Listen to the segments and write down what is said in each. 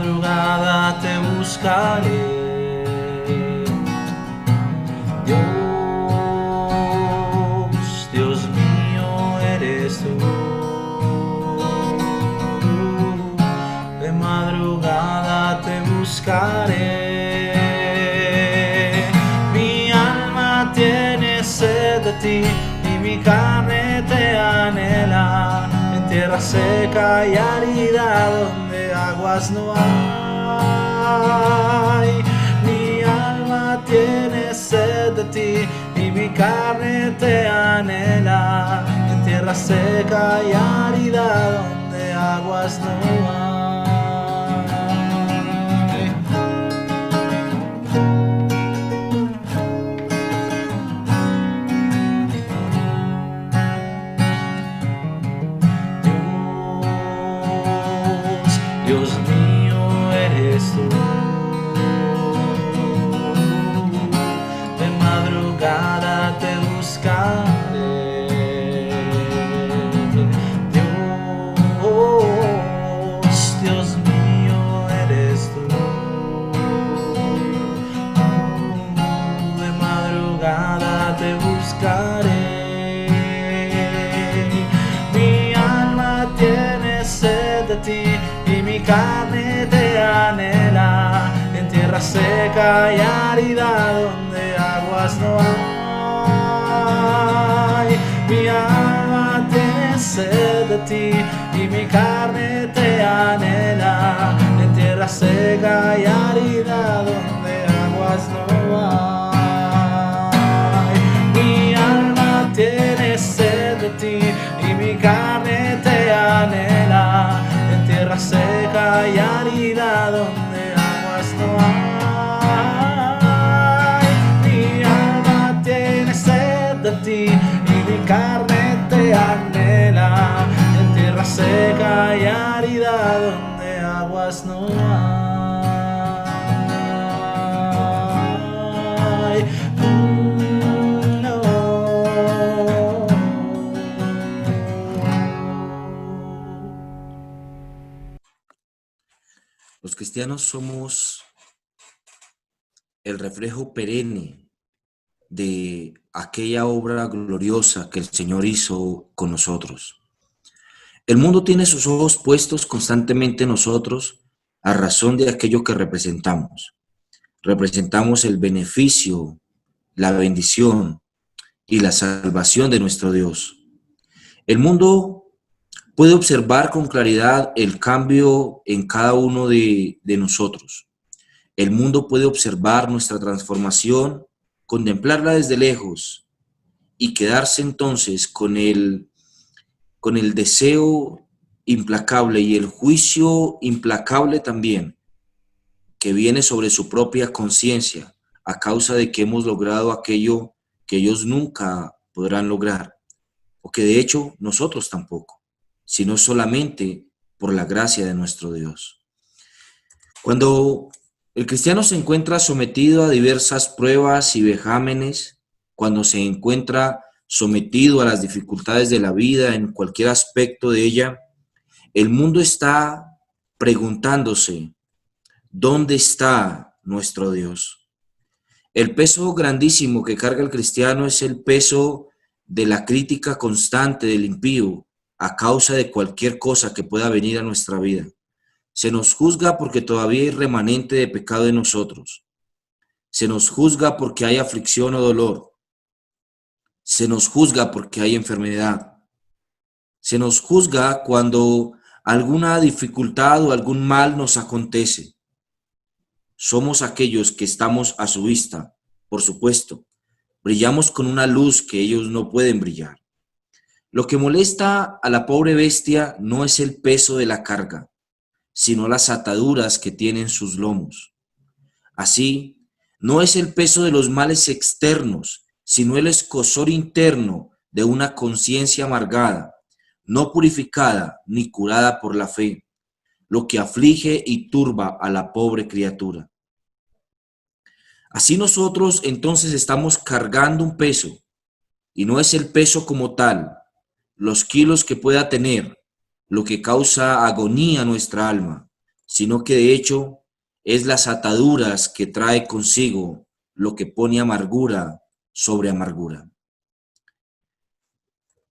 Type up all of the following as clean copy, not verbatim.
madrugada te buscaré. Dios, Dios mío eres tú. De madrugada te buscaré. Mi alma tiene sed de ti y mi carne te anhela. En tierra seca y árida donde aguas no hay. Mi alma tiene sed de ti y mi carne te anhela. En tierra seca y árida donde aguas no hay. Dios mío eres tú. De madrugada te buscaré. Dios, Dios mío eres tú. De madrugada te buscaré. Mi alma tiene sed de ti y mi carne te anhela. En tierra seca y árida donde aguas no hay. Mi alma tiene sed de ti y mi carne te anhela. En tierra seca y árida donde aguas no hay. Mi alma tiene sed de ti y mi carne te anhela. En tierra seca y árida donde aguas no hay. Mi alma tiene sed de ti y mi carne te anhela. En tierra seca y árida donde aguas no hay. No. Los cristianos somos el reflejo perenne de aquella obra gloriosa que el Señor hizo con nosotros. El mundo tiene sus ojos puestos constantemente en nosotros a razón de aquello que representamos. Representamos el beneficio, la bendición y la salvación de nuestro Dios. El mundo puede observar con claridad el cambio en cada uno de nosotros. El mundo puede observar nuestra transformación, contemplarla desde lejos y quedarse entonces con el deseo implacable y el juicio implacable también que viene sobre su propia conciencia a causa de que hemos logrado aquello que ellos nunca podrán lograr, o que de hecho nosotros tampoco, sino solamente por la gracia de nuestro Dios. Cuando el cristiano se encuentra sometido a diversas pruebas y vejámenes, cuando se encuentra sometido a las dificultades de la vida en cualquier aspecto de ella, el mundo está preguntándose, ¿dónde está nuestro Dios? El peso grandísimo que carga el cristiano es el peso de la crítica constante del impío a causa de cualquier cosa que pueda venir a nuestra vida. Se nos juzga porque todavía hay remanente de pecado en nosotros. Se nos juzga porque hay aflicción o dolor. Se nos juzga porque hay enfermedad. Se nos juzga cuando alguna dificultad o algún mal nos acontece. Somos aquellos que estamos a su vista, por supuesto. Brillamos con una luz que ellos no pueden brillar. Lo que molesta a la pobre bestia no es el peso de la carga, sino las ataduras que tienen sus lomos. Así, no es el peso de los males externos, sino el escozor interno de una conciencia amargada, no purificada ni curada por la fe, lo que aflige y turba a la pobre criatura. Así nosotros entonces estamos cargando un peso, y no es el peso como tal, los kilos que pueda tener, lo que causa agonía a nuestra alma, sino que de hecho es las ataduras que trae consigo lo que pone amargura sobre amargura.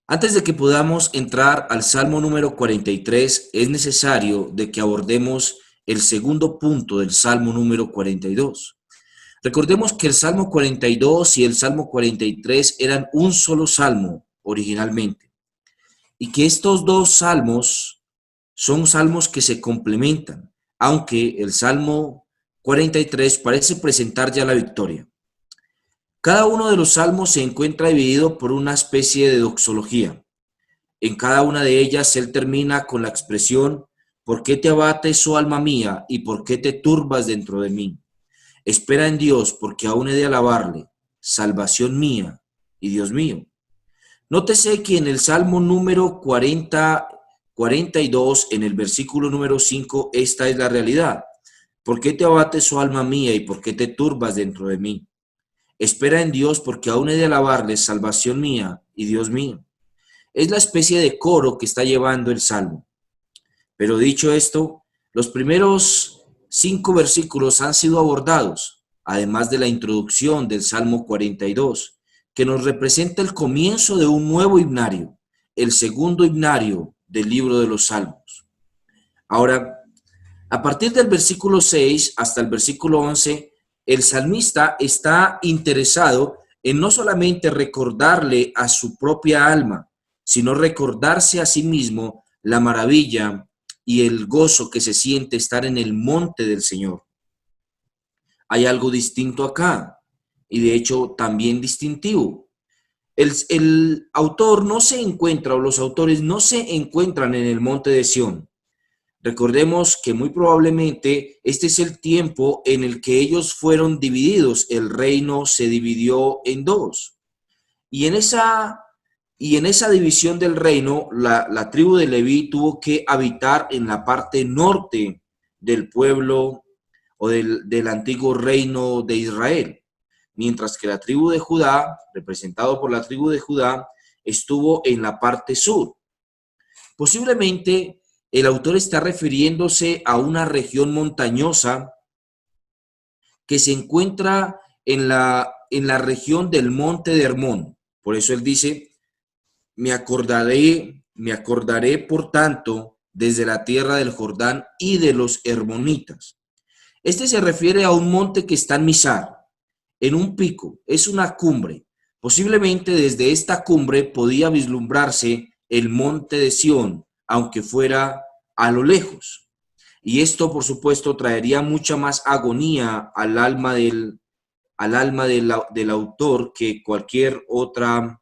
Antes de que podamos entrar al Salmo número 43, es necesario de que abordemos el segundo punto del Salmo número 42. Recordemos que el Salmo 42 y el Salmo 43 eran un solo salmo originalmente, y que estos dos salmos son salmos que se complementan, aunque el Salmo 43 parece presentar ya la victoria. Cada uno de los salmos se encuentra dividido por una especie de doxología. En cada una de ellas él termina con la expresión: ¿por qué te abates, oh alma mía, y por qué te turbas dentro de mí? Espera en Dios, porque aún he de alabarle, salvación mía y Dios mío. Nótese que en el Salmo número 42, en el versículo número 5, esta es la realidad. ¿Por qué te abates, oh alma mía, y por qué te turbas dentro de mí? Espera en Dios, porque aún he de alabarle, salvación mía y Dios mío. Es la especie de coro que está llevando el Salmo. Pero dicho esto, los primeros 5 versículos han sido abordados, además de la introducción del Salmo 42, que nos representa el comienzo de un nuevo himnario, el segundo himnario del libro de los Salmos. Ahora, a partir del versículo 6 hasta el versículo 11, el salmista está interesado en no solamente recordarle a su propia alma, sino recordarse a sí mismo la maravilla y el gozo que se siente estar en el monte del Señor. Hay algo distinto acá, y de hecho también distintivo. El autor no se encuentra, o los autores no se encuentran en el monte de Sión. Recordemos que muy probablemente este es el tiempo en el que ellos fueron divididos. El reino se dividió en dos. Y en esa división del reino, la tribu de Leví tuvo que habitar en la parte norte del pueblo o del antiguo reino de Israel, mientras que la tribu de Judá, representado por la tribu de Judá, estuvo en la parte sur. Posiblemente el autor está refiriéndose a una región montañosa que se encuentra en la región del monte de Hermón. Por eso él dice: me acordaré, por tanto, desde la tierra del Jordán y de los hermonitas. Este se refiere a un monte que está en Mizar, en un pico, es una cumbre. Posiblemente desde esta cumbre podía vislumbrarse el monte de Sión, aunque fuera a lo lejos. Y esto, por supuesto, traería mucha más agonía al alma del autor que cualquier otra,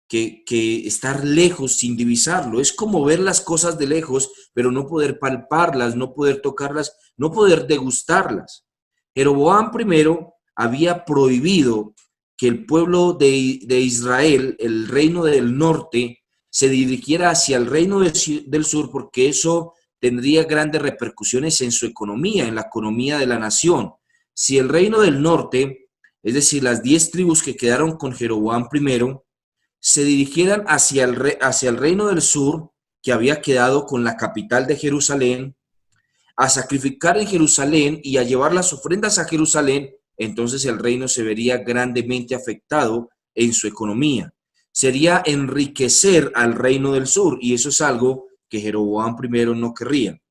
que estar lejos sin divisarlo. Es como ver las cosas de lejos, pero no poder palparlas, no poder tocarlas, no poder degustarlas. Jeroboam primero había prohibido que el pueblo de Israel, el reino del norte, se dirigiera hacia el reino del sur, porque eso tendría grandes repercusiones en su economía, en la economía de la nación. Si el reino del norte, es decir, las 10 tribus que quedaron con Jeroboam primero, se dirigieran hacia el reino del sur, que había quedado con la capital de Jerusalén, a sacrificar en Jerusalén y a llevar las ofrendas a Jerusalén, entonces el reino se vería grandemente afectado en su economía. Sería enriquecer al reino del sur, y eso es algo que Jeroboam primero no querría.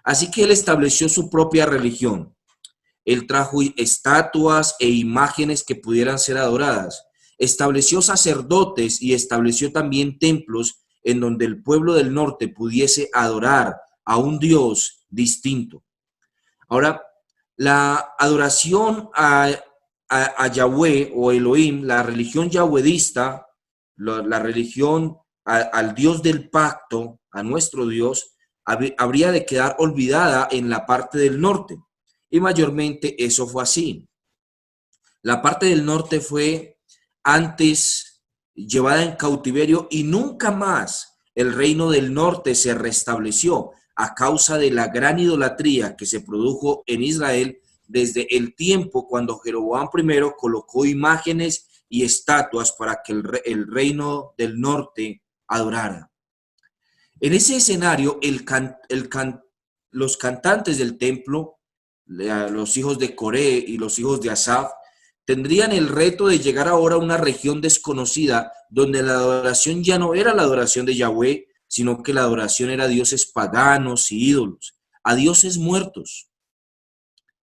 Así que él estableció su propia religión. Él trajo estatuas e imágenes que pudieran ser adoradas. Estableció sacerdotes y estableció también templos en donde el pueblo del norte pudiese adorar a un Dios distinto. Ahora, la adoración a Yahweh o Elohim, la religión yahwedista, la religión al Dios del pacto, a nuestro Dios, habría de quedar olvidada en la parte del norte. Y mayormente eso fue así. La parte del norte fue antes llevada en cautiverio y nunca más el reino del norte se restableció a causa de la gran idolatría que se produjo en Israel desde el tiempo cuando Jeroboam I colocó imágenes y estatuas para que el reino del norte adorara. En ese escenario, los cantantes del templo, los hijos de Coré y los hijos de Asaf, tendrían el reto de llegar ahora a una región desconocida donde la adoración ya no era la adoración de Yahweh, sino que la adoración era a dioses paganos y ídolos, a dioses muertos.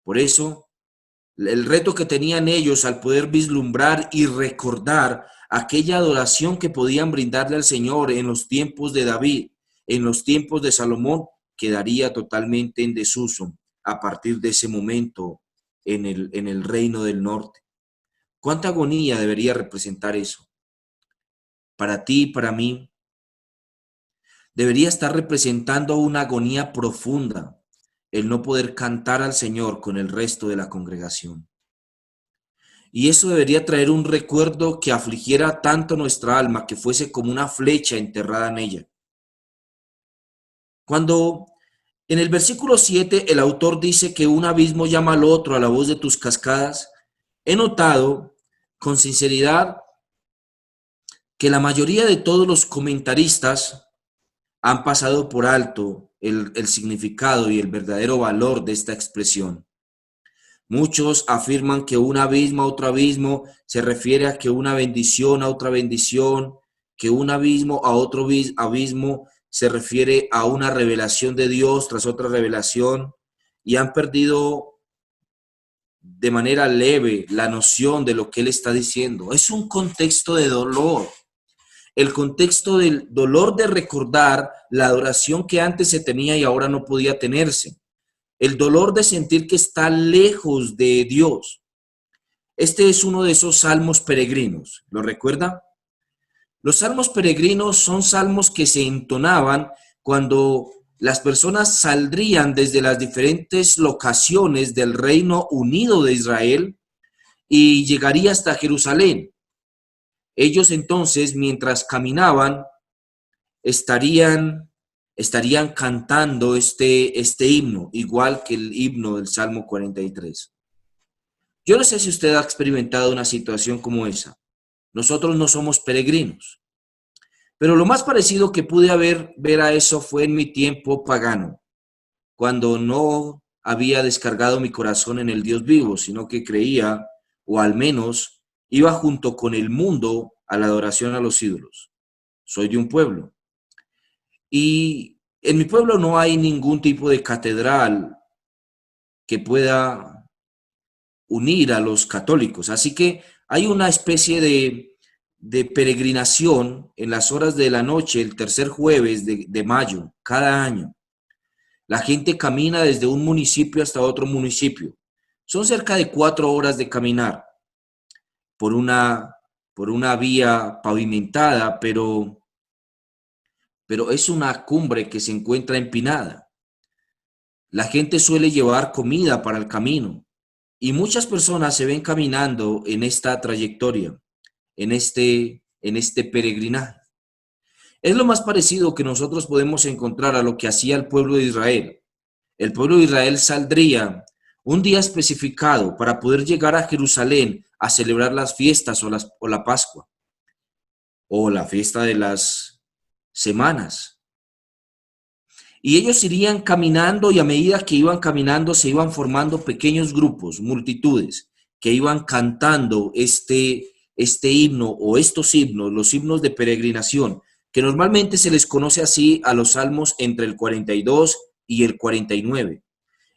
Por eso, el reto que tenían ellos al poder vislumbrar y recordar aquella adoración que podían brindarle al Señor en los tiempos de David, en los tiempos de Salomón, quedaría totalmente en desuso a partir de ese momento en el reino del norte. ¿Cuánta agonía debería representar eso? Para ti y para mí, debería estar representando una agonía profunda el no poder cantar al Señor con el resto de la congregación. Y eso debería traer un recuerdo que afligiera tanto nuestra alma que fuese como una flecha enterrada en ella. Cuando en el versículo 7 el autor dice que un abismo llama al otro a la voz de tus cascadas, he notado con sinceridad que la mayoría de todos los comentaristas han pasado por alto el significado y el verdadero valor de esta expresión. Muchos afirman que un abismo a otro abismo se refiere a que una bendición a otra bendición, que un abismo a otro abismo se refiere a una revelación de Dios tras otra revelación, y han perdido de manera leve la noción de lo que él está diciendo. Es un contexto de dolor. El contexto del dolor de recordar la adoración que antes se tenía y ahora no podía tenerse. El dolor de sentir que está lejos de Dios. Este es uno de esos salmos peregrinos. ¿Lo recuerda? Los salmos peregrinos son salmos que se entonaban cuando las personas saldrían desde las diferentes locaciones del Reino Unido de Israel y llegaría hasta Jerusalén. Ellos entonces, mientras caminaban, estarían cantando este himno, igual que el himno del Salmo 43. Yo no sé si usted ha experimentado una situación como esa. Nosotros no somos peregrinos, pero lo más parecido que pude ver a eso fue en mi tiempo pagano, cuando no había descargado mi corazón en el Dios vivo, sino que creía, o al menos iba junto con el mundo a la adoración a los ídolos. Soy de un pueblo. Y en mi pueblo no hay ningún tipo de catedral que pueda unir a los católicos. Así que hay una especie de peregrinación en las horas de la noche, el tercer jueves de mayo, cada año. La gente camina desde un municipio hasta otro municipio. Son cerca de 4 horas de caminar por una vía pavimentada, pero es una cumbre que se encuentra empinada. La gente suele llevar comida para el camino y muchas personas se ven caminando en esta trayectoria, en este peregrinaje. Es lo más parecido que nosotros podemos encontrar a lo que hacía el pueblo de Israel. El pueblo de Israel saldría un día especificado para poder llegar a Jerusalén a celebrar las fiestas o la Pascua o la fiesta de las semanas. Y ellos irían caminando y a medida que iban caminando se iban formando pequeños grupos, multitudes, que iban cantando este himno o estos himnos, los himnos de peregrinación, que normalmente se les conoce así a los salmos entre el 42 y el 49.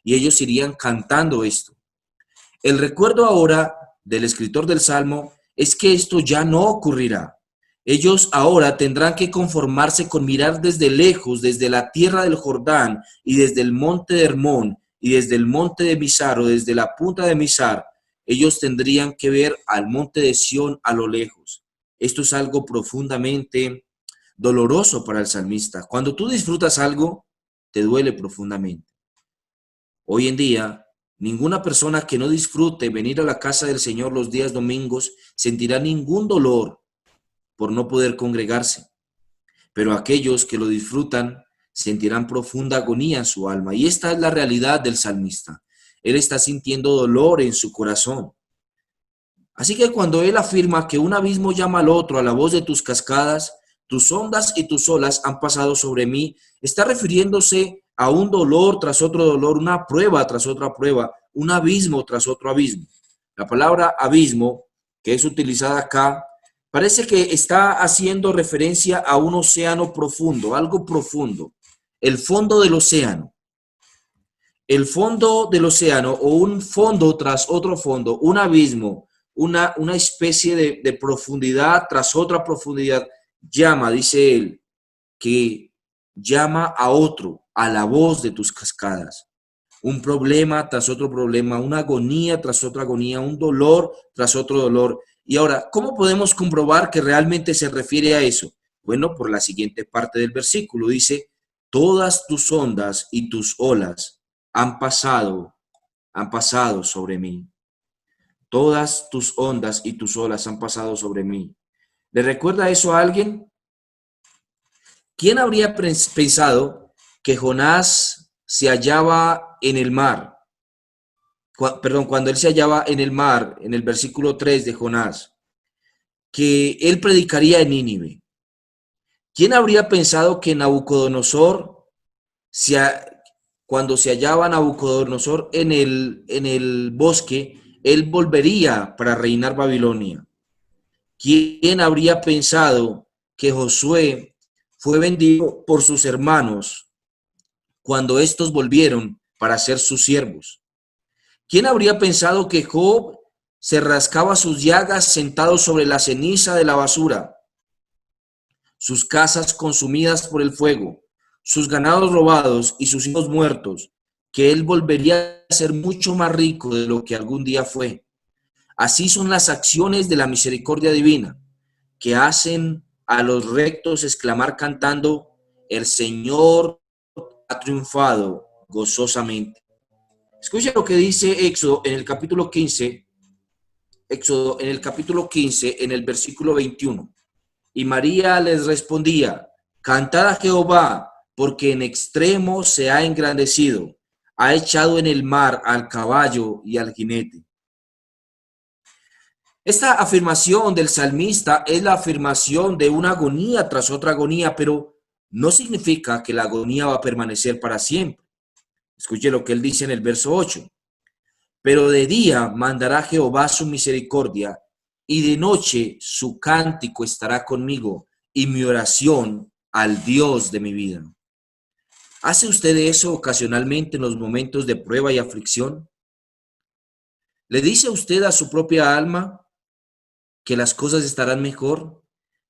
Y ellos irían cantando esto. El recuerdo ahora del escritor del Salmo es que esto ya no ocurrirá. Ellos ahora tendrán que conformarse con mirar desde lejos, desde la tierra del Jordán y desde el monte de Hermón y desde el monte de Mizar o desde la punta de Mizar. Ellos tendrían que ver al monte de Sión a lo lejos. Esto es algo profundamente doloroso para el salmista. Cuando tú disfrutas algo, te duele profundamente. Hoy en día, ninguna persona que no disfrute venir a la casa del Señor los días domingos sentirá ningún dolor por no poder congregarse, pero aquellos que lo disfrutan sentirán profunda agonía en su alma. Y esta es la realidad del salmista. Él está sintiendo dolor en su corazón. Así que cuando él afirma que un abismo llama al otro a la voz de tus cascadas, tus ondas y tus olas han pasado sobre mí, está refiriéndose a un dolor tras otro dolor, una prueba tras otra prueba, un abismo tras otro abismo. La palabra abismo, que es utilizada acá, parece que está haciendo referencia a un océano profundo, algo profundo, el fondo del océano. El fondo del océano o un fondo tras otro fondo, un abismo, una especie de profundidad tras otra profundidad, llama, dice él, que llama a otro, a la voz de tus cascadas. Un problema tras otro problema, una agonía tras otra agonía, un dolor tras otro dolor. Y ahora, ¿cómo podemos comprobar que realmente se refiere a eso? Bueno, por la siguiente parte del versículo dice, todas tus ondas y tus olas han pasado sobre mí. Todas tus ondas y tus olas han pasado sobre mí. ¿Le recuerda eso a alguien? ¿Quién habría pensado que Jonás se hallaba en el mar? Cuando él se hallaba en el mar, en el versículo 3 de Jonás, que él predicaría en Nínive. ¿Quién habría pensado que Nabucodonosor, cuando se hallaba Nabucodonosor en el bosque, él volvería para reinar Babilonia? ¿Quién habría pensado que Josué fue vendido por sus hermanos cuando estos volvieron para ser sus siervos? ¿Quién habría pensado que Job se rascaba sus llagas sentado sobre la ceniza de la basura? Sus casas consumidas por el fuego, sus ganados robados y sus hijos muertos, que él volvería a ser mucho más rico de lo que algún día fue. Así son las acciones de la misericordia divina, que hacen a los rectos exclamar cantando, el Señor ha triunfado gozosamente. Escucha lo que dice Éxodo en el capítulo 15, en el versículo 21. Y María les respondía, cantad a Jehová, porque en extremo se ha engrandecido, ha echado en el mar al caballo y al jinete. Esta afirmación del salmista es la afirmación de una agonía tras otra agonía, pero no significa que la agonía va a permanecer para siempre. Escuche lo que él dice en el verso 8. Pero de día mandará Jehová su misericordia, y de noche su cántico estará conmigo, y mi oración al Dios de mi vida. ¿Hace usted eso ocasionalmente en los momentos de prueba y aflicción? ¿Le dice usted a su propia alma que las cosas estarán mejor?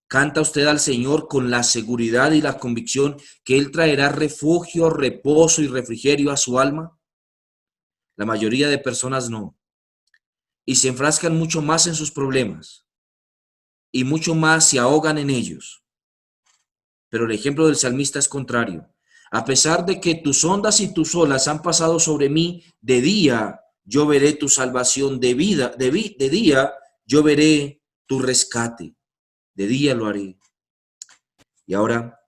¿Canta usted al Señor con la seguridad y la convicción que Él traerá refugio, reposo y refrigerio a su alma? La mayoría de personas no. Y se enfrascan mucho más en sus problemas y mucho más se ahogan en ellos. Pero el ejemplo del salmista es contrario. A pesar de que tus ondas y tus olas han pasado sobre mí, de día yo veré tu salvación, de día yo veré tu rescate, de día lo haré. Y ahora,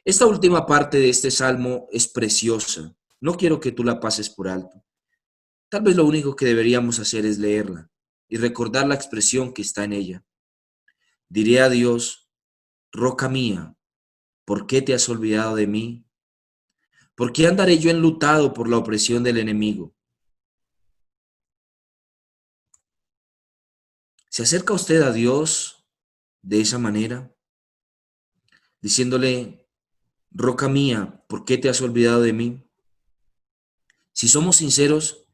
esta última parte de este salmo es preciosa. No quiero que tú la pases por alto. Tal vez lo único que deberíamos hacer es leerla y recordar la expresión que está en ella. Diré a Dios, roca mía, ¿por qué te has olvidado de mí? ¿Por qué andaré yo enlutado por la opresión del enemigo? ¿Se acerca usted a Dios de esa manera? Diciéndole, roca mía, ¿por qué te has olvidado de mí? Si somos sinceros,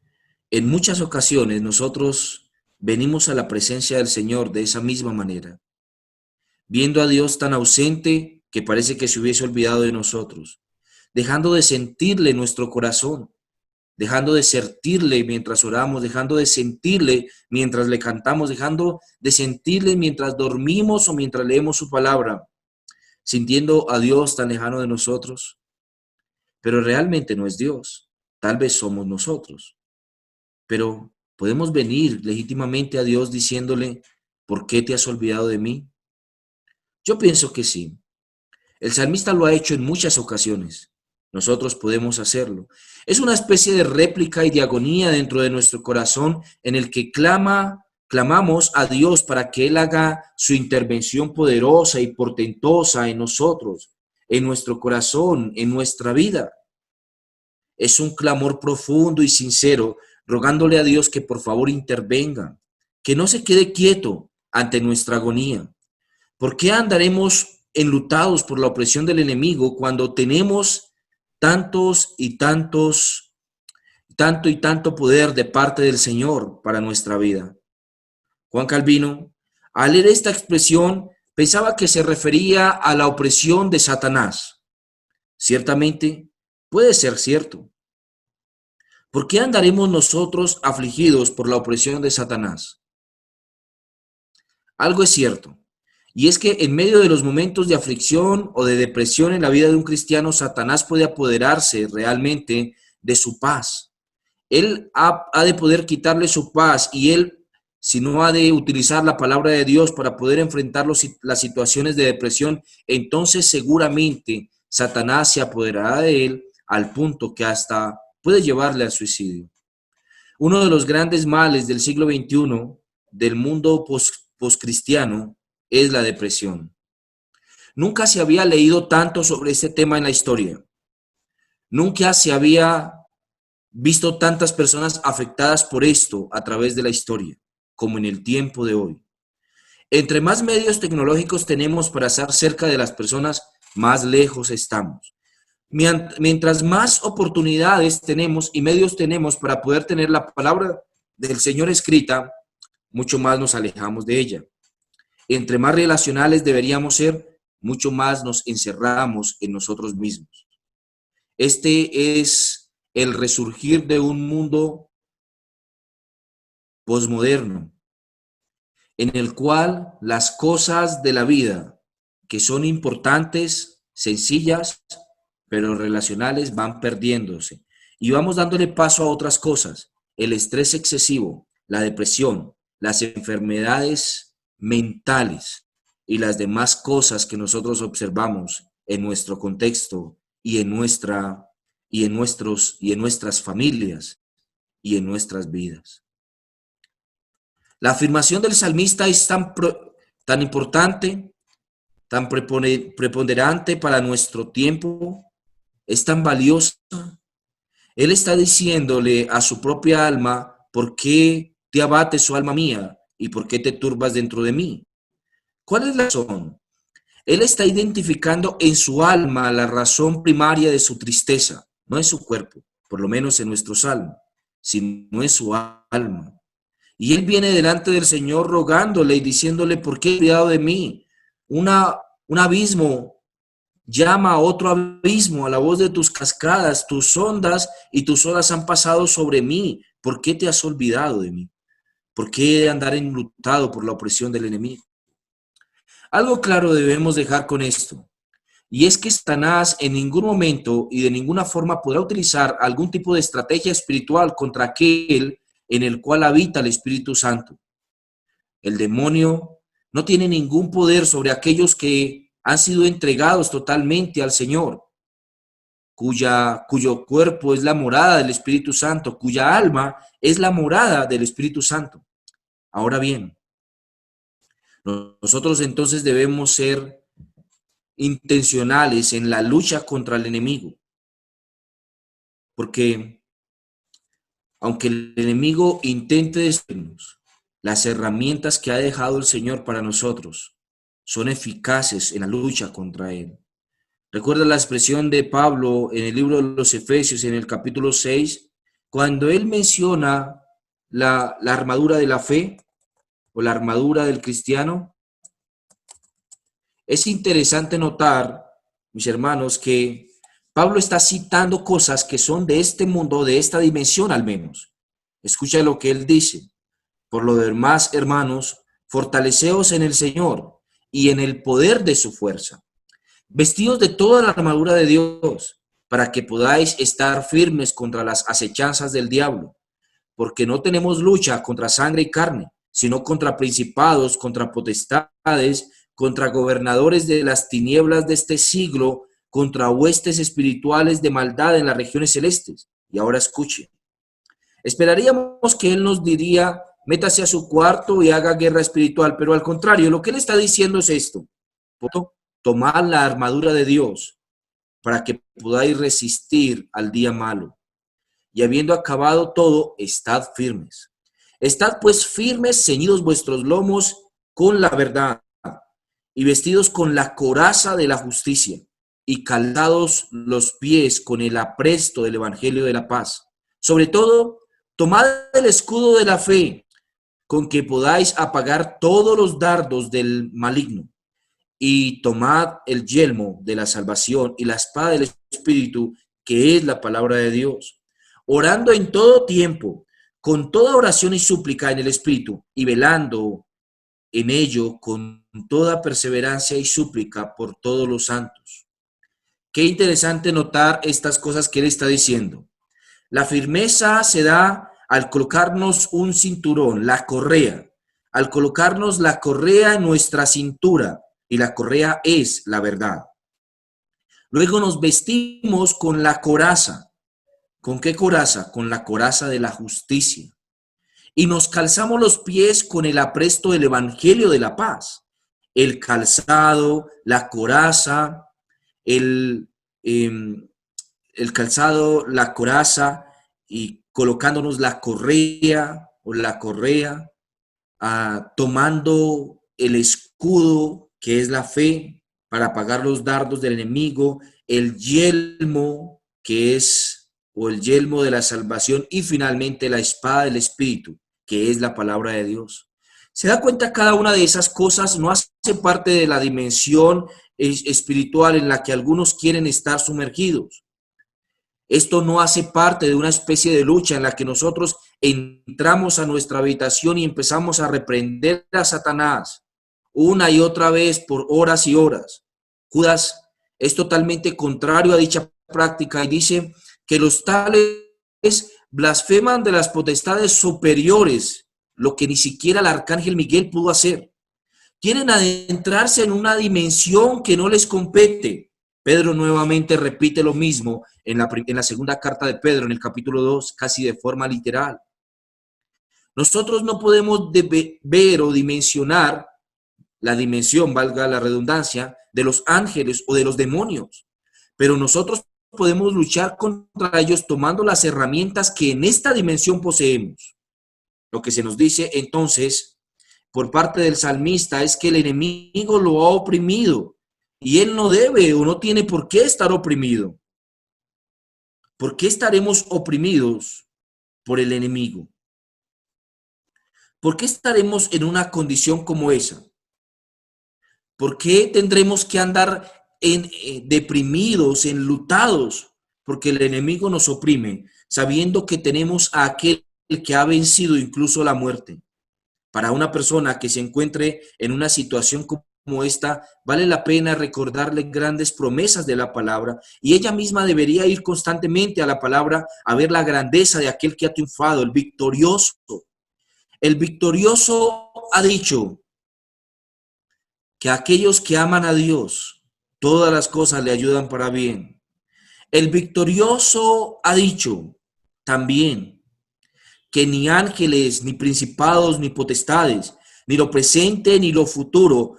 en muchas ocasiones nosotros venimos a la presencia del Señor de esa misma manera, viendo a Dios tan ausente que parece que se hubiese olvidado de nosotros, dejando de sentirle nuestro corazón, dejando de sentirle mientras oramos, dejando de sentirle mientras le cantamos, dejando de sentirle mientras dormimos o mientras leemos su palabra, sintiendo a Dios tan lejano de nosotros. Pero realmente no es Dios, tal vez somos nosotros. Pero podemos venir legítimamente a Dios diciéndole, ¿por qué te has olvidado de mí? Yo pienso que sí. El salmista lo ha hecho en muchas ocasiones. Nosotros podemos hacerlo. Es una especie de réplica y de agonía dentro de nuestro corazón en el que clamamos a Dios para que Él haga su intervención poderosa y portentosa en nosotros, en nuestro corazón, en nuestra vida. Es un clamor profundo y sincero, rogándole a Dios que por favor intervenga, que no se quede quieto ante nuestra agonía. ¿Por qué andaremos enlutados por la opresión del enemigo cuando tenemos tantos y tantos, tanto y tanto poder de parte del Señor para nuestra vida? Juan Calvino, al leer esta expresión, pensaba que se refería a la opresión de Satanás. Ciertamente, puede ser cierto. ¿Por qué andaremos nosotros afligidos por la opresión de Satanás? Algo es cierto, y es que en medio de los momentos de aflicción o de depresión en la vida de un cristiano, Satanás puede apoderarse realmente de su paz. Él ha de poder quitarle su paz y él, si no ha de utilizar la palabra de Dios para poder enfrentar las situaciones de depresión, entonces seguramente Satanás se apoderará de él al punto que hasta puede llevarle al suicidio. Uno de los grandes males del siglo XXI, del mundo poscristiano, es la depresión. Nunca se había leído tanto sobre este tema en la historia. Nunca se había visto tantas personas afectadas por esto a través de la historia, como en el tiempo de hoy. Entre más medios tecnológicos tenemos para estar cerca de las personas, más lejos estamos. Mientras más oportunidades tenemos y medios tenemos para poder tener la palabra del Señor escrita, mucho más nos alejamos de ella. Entre más relacionales deberíamos ser, mucho más nos encerramos en nosotros mismos. Este es el resurgir de un mundo posmoderno, en el cual las cosas de la vida que son importantes, sencillas, pero relacionales, van perdiéndose y vamos dándole paso a otras cosas: el estrés excesivo, la depresión, las enfermedades mentales y las demás cosas que nosotros observamos en nuestro contexto y en nuestras familias y en nuestras vidas. La afirmación del salmista es tan importante, tan preponderante para nuestro tiempo, es tan valiosa. Él está diciéndole a su propia alma: ¿por qué te abates, oh alma mía? ¿Y por qué te turbas dentro de mí? ¿Cuál es la razón? Él está identificando en su alma la razón primaria de su tristeza, no en su cuerpo, por lo menos en nuestro salmo, sino en su alma. Y él viene delante del Señor rogándole y diciéndole: ¿por qué has olvidado de mí? Un abismo llama a otro abismo a la voz de tus cascadas, tus ondas y tus olas han pasado sobre mí. ¿Por qué te has olvidado de mí? ¿Por qué andar enlutado por la opresión del enemigo? Algo claro debemos dejar con esto, y es que Satanás en ningún momento y de ninguna forma podrá utilizar algún tipo de estrategia espiritual contra aquel en el cual habita el Espíritu Santo. El demonio no tiene ningún poder sobre aquellos que han sido entregados totalmente al Señor, cuyo cuerpo es la morada del Espíritu Santo, cuya alma es la morada del Espíritu Santo. Ahora bien, nosotros entonces debemos ser intencionales en la lucha contra el enemigo, porque aunque el enemigo intente destruirnos, las herramientas que ha dejado el Señor para nosotros son eficaces en la lucha contra él. Recuerda la expresión de Pablo en el libro de los Efesios, en el capítulo 6, cuando él menciona la armadura de la fe o la armadura del cristiano. Es interesante notar, mis hermanos, que Pablo está citando cosas que son de este mundo, de esta dimensión al menos. Escucha lo que él dice: por lo demás, hermanos, fortaleceos en el Señor y en el poder de su fuerza, vestidos de toda la armadura de Dios, para que podáis estar firmes contra las acechanzas del diablo, porque no tenemos lucha contra sangre y carne, sino contra principados, contra potestades, contra gobernadores de las tinieblas de este siglo, contra huestes espirituales de maldad en las regiones celestes. Y ahora escuche. Esperaríamos que él nos diría: métase a su cuarto y haga guerra espiritual, pero al contrario, lo que él está diciendo es esto: tomad la armadura de Dios para que podáis resistir al día malo. y habiendo acabado todo, estad firmes. Estad pues firmes, ceñidos vuestros lomos con la verdad, y vestidos con la coraza de la justicia, y calzados los pies con el apresto del evangelio de la paz. Sobre todo, tomad el escudo de la fe, con que podáis apagar todos los dardos del maligno, y tomad el yelmo de la salvación y la espada del Espíritu, que es la palabra de Dios, orando en todo tiempo, con toda oración y súplica en el Espíritu, y velando en ello con toda perseverancia y súplica por todos los santos. Qué interesante notar estas cosas que él está diciendo. La firmeza se da al colocarnos un cinturón, la correa, al colocarnos la correa en nuestra cintura, y la correa es la verdad. Luego nos vestimos con la coraza. ¿Con qué coraza? Con la coraza de la justicia. Y nos calzamos los pies con el apresto del evangelio de la paz. El calzado, la coraza, el, el calzado, la coraza, y colocándonos la correa o la correa, tomando el escudo que es la fe para apagar los dardos del enemigo, el yelmo que es, o el yelmo de la salvación, y finalmente la espada del Espíritu, que es la palabra de Dios. ¿Se da cuenta? Cada una de esas cosas no hace parte de la dimensión espiritual en la que algunos quieren estar sumergidos. Esto no hace parte de una especie de lucha en la que nosotros entramos a nuestra habitación y empezamos a reprender a Satanás una y otra vez por horas y horas. Judas es totalmente contrario a dicha práctica y dice que los tales blasfeman de las potestades superiores, lo que ni siquiera el arcángel Miguel pudo hacer. Quieren adentrarse en una dimensión que no les compete. Pedro nuevamente repite lo mismo en la segunda carta de Pedro, en el capítulo 2, casi de forma literal. Nosotros no podemos ver o dimensionar la dimensión, valga la redundancia, de los ángeles o de los demonios, pero nosotros podemos luchar contra ellos tomando las herramientas que en esta dimensión poseemos. Lo que se nos dice entonces por parte del salmista es que el enemigo lo ha oprimido y él no debe o no tiene por qué estar oprimido. ¿Por qué estaremos oprimidos por el enemigo? ¿Por qué estaremos en una condición como esa? ¿Por qué tendremos que andar deprimidos, enlutados? Porque el enemigo nos oprime, sabiendo que tenemos a aquel que ha vencido incluso la muerte. Para una persona que se encuentre en una situación como esta, vale la pena recordarle grandes promesas de la palabra, y ella misma debería ir constantemente a la palabra a ver la grandeza de aquel que ha triunfado, el victorioso. El victorioso ha dicho que aquellos que aman a Dios, todas las cosas le ayudan para bien. El victorioso ha dicho también que ni ángeles, ni principados, ni potestades, ni lo presente, ni lo futuro,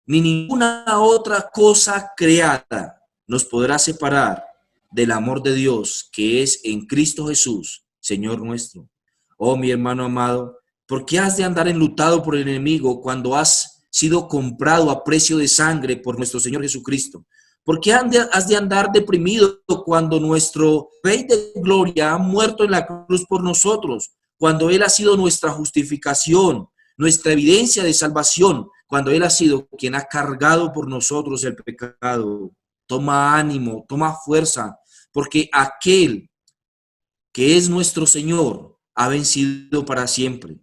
ni ninguna otra cosa creada nos podrá separar del amor de Dios que es en Cristo Jesús, Señor nuestro. Oh, mi hermano amado, ¿por qué has de andar enlutado por el enemigo cuando has sido comprado a precio de sangre por nuestro Señor Jesucristo? ¿Por qué has de andar deprimido cuando nuestro Rey de Gloria ha muerto en la cruz por nosotros? Cuando Él ha sido nuestra justificación, nuestra evidencia de salvación, cuando Él ha sido quien ha cargado por nosotros el pecado. Toma ánimo, toma fuerza, porque aquel que es nuestro Señor ha vencido para siempre.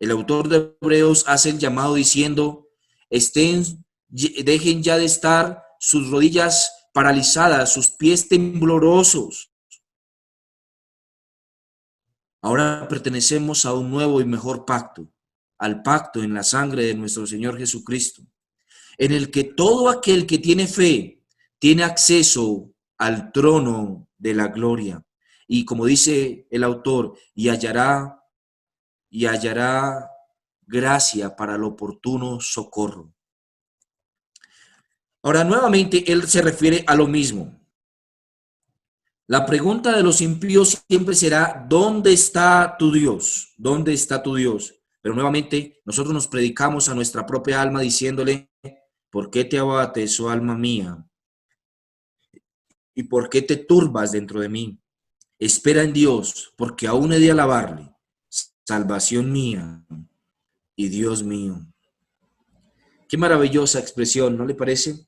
El autor de Hebreos hace el llamado diciendo, dejen ya de estar sus rodillas paralizadas, sus pies temblorosos. Ahora pertenecemos a un nuevo y mejor pacto, al pacto en la sangre de nuestro Señor Jesucristo, en el que todo aquel que tiene fe tiene acceso al trono de la gloria. Y como dice el autor, y hallará gracia para el oportuno socorro. Ahora, nuevamente, él se refiere a lo mismo. La pregunta de los impíos siempre será, ¿dónde está tu Dios? ¿Dónde está tu Dios? Pero nuevamente nosotros nos predicamos a nuestra propia alma diciéndole, ¿por qué te abates, oh alma mía? ¿Y por qué te turbas dentro de mí? Espera en Dios, porque aún he de alabarle, salvación mía y Dios mío. Qué maravillosa expresión, ¿no le parece?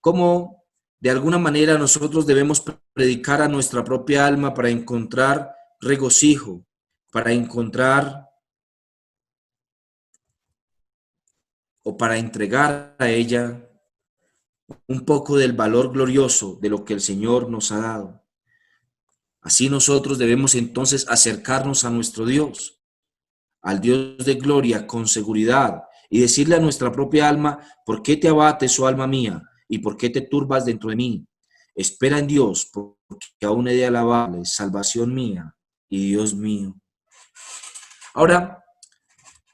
Cómo de alguna manera nosotros debemos predicar a nuestra propia alma para encontrar regocijo, para encontrar o para entregar a ella un poco del valor glorioso de lo que el Señor nos ha dado. Así nosotros debemos entonces acercarnos a nuestro Dios, al Dios de gloria con seguridad y decirle a nuestra propia alma, ¿por qué te abates, oh alma mía? ¿Y por qué te turbas dentro de mí? Espera en Dios, porque aún he de alabarle, salvación mía y Dios mío. Ahora,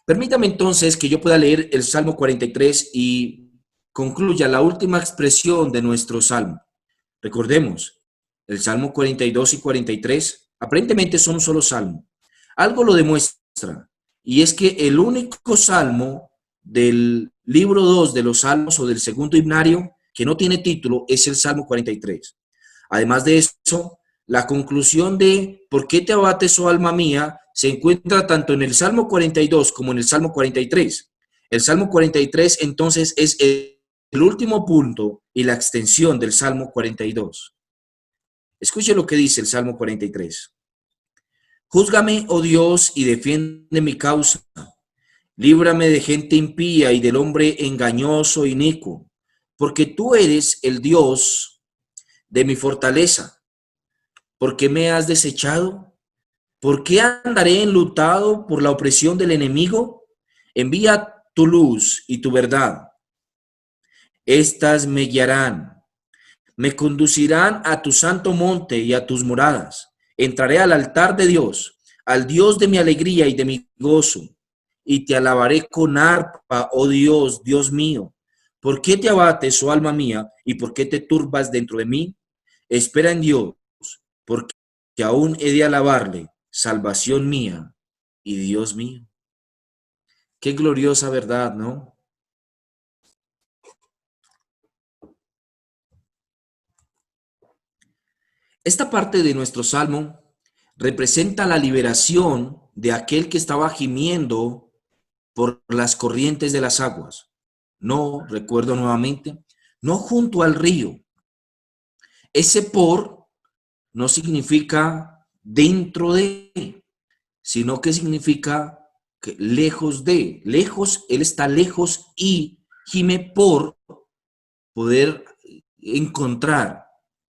permítame entonces que yo pueda leer el Salmo 43 y concluya la última expresión de nuestro Salmo. Recordemos, el Salmo 42 y 43 aparentemente son un solo salmo. Algo lo demuestra, y es que el único salmo del libro 2 de los salmos o del segundo himnario que no tiene título es el Salmo 43. Además de eso, la conclusión de ¿por qué te abates, oh alma mía? Se encuentra tanto en el Salmo 42 como en el Salmo 43. El Salmo 43 entonces es el último punto y la extensión del Salmo 42. Escuche lo que dice el Salmo 43. Júzgame, oh Dios, y defiende mi causa. Líbrame de gente impía y del hombre engañoso e inicuo, porque tú eres el Dios de mi fortaleza. ¿Por qué me has desechado? ¿Por qué andaré enlutado por la opresión del enemigo? Envía tu luz y tu verdad. Estas me guiarán, me conducirán a tu santo monte y a tus moradas. Entraré al altar de Dios, al Dios de mi alegría y de mi gozo, y te alabaré con arpa, oh Dios, Dios mío. ¿Por qué te abates, oh alma mía, y por qué te turbas dentro de mí? Espera en Dios, porque aún he de alabarle, salvación mía y Dios mío. Qué gloriosa verdad, ¿no? Esta parte de nuestro salmo representa la liberación de aquel que estaba gimiendo por las corrientes de las aguas. No, recuerdo nuevamente, no junto al río. Ese por no significa dentro de, sino que significa que lejos de, lejos, él está lejos y gime por poder encontrar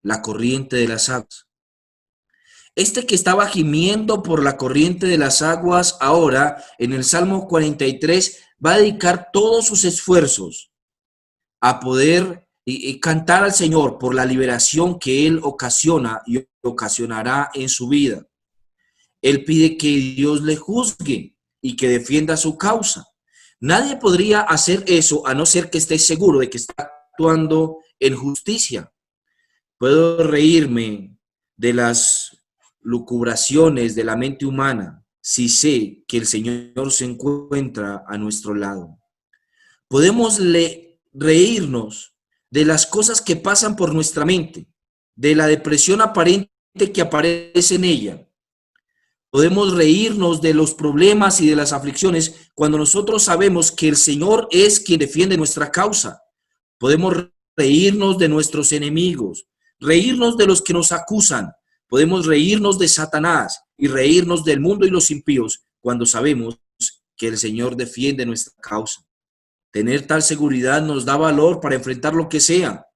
la corriente de las aguas. Este que estaba gimiendo por la corriente de las aguas, ahora en el Salmo 43 va a dedicar todos sus esfuerzos a poder y cantar al Señor por la liberación que Él ocasiona y ocasionará en su vida. Él pide que Dios le juzgue y que defienda su causa. Nadie podría hacer eso a no ser que esté seguro de que está actuando en justicia. Puedo reírme de las lucubraciones de la mente humana si sé que el Señor se encuentra a nuestro lado. Podemos reírnos de las cosas que pasan por nuestra mente, de la depresión aparente que aparece en ella. Podemos reírnos de los problemas y de las aflicciones cuando nosotros sabemos que el Señor es quien defiende nuestra causa. Podemos reírnos de nuestros enemigos, reírnos de los que nos acusan. Podemos reírnos de Satanás y reírnos del mundo y los impíos cuando sabemos que el Señor defiende nuestra causa. Tener tal seguridad nos da valor para enfrentar lo que sea.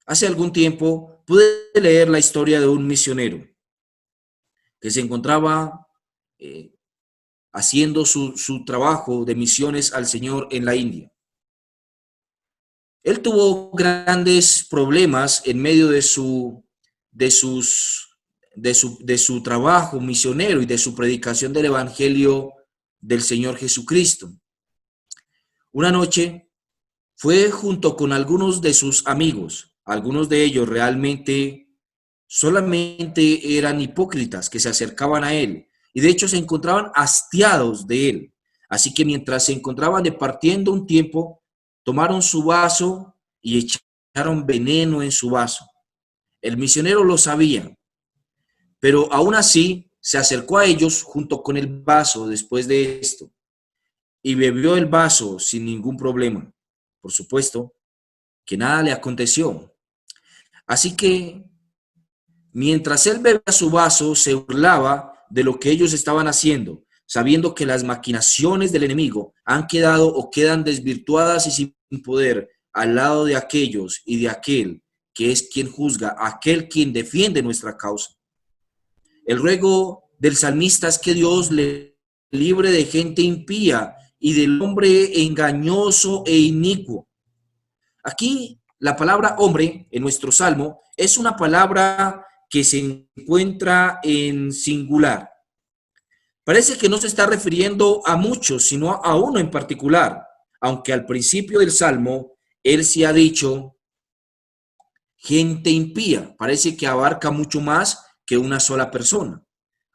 Hace algún tiempo pude leer la historia de un misionero que se encontraba haciendo su trabajo de misiones al Señor en la India. Él tuvo grandes problemas en medio de su trabajo misionero y de su predicación del Evangelio del Señor Jesucristo. Una noche fue junto con algunos de sus amigos Algunos de ellos realmente solamente eran hipócritas que se acercaban a él y de hecho se encontraban hastiados de él. Así que mientras se encontraban departiendo un tiempo, tomaron su vaso y echaron veneno en su vaso. El misionero lo sabía, pero aún así se acercó a ellos junto con el vaso después de esto y bebió el vaso sin ningún problema. Por supuesto que nada le aconteció. Así que mientras él bebía su vaso, se burlaba de lo que ellos estaban haciendo, sabiendo que las maquinaciones del enemigo han quedado o quedan desvirtuadas y sin poder al lado de aquellos y de aquel que es quien juzga, aquel quien defiende nuestra causa. El ruego del salmista es que Dios le libre de gente impía y del hombre engañoso e inicuo. Aquí la palabra hombre en nuestro salmo es una palabra que se encuentra en singular. Parece que no se está refiriendo a muchos, sino a uno en particular, aunque al principio del salmo él sí ha dicho gente impía. Parece que abarca mucho más que una sola persona.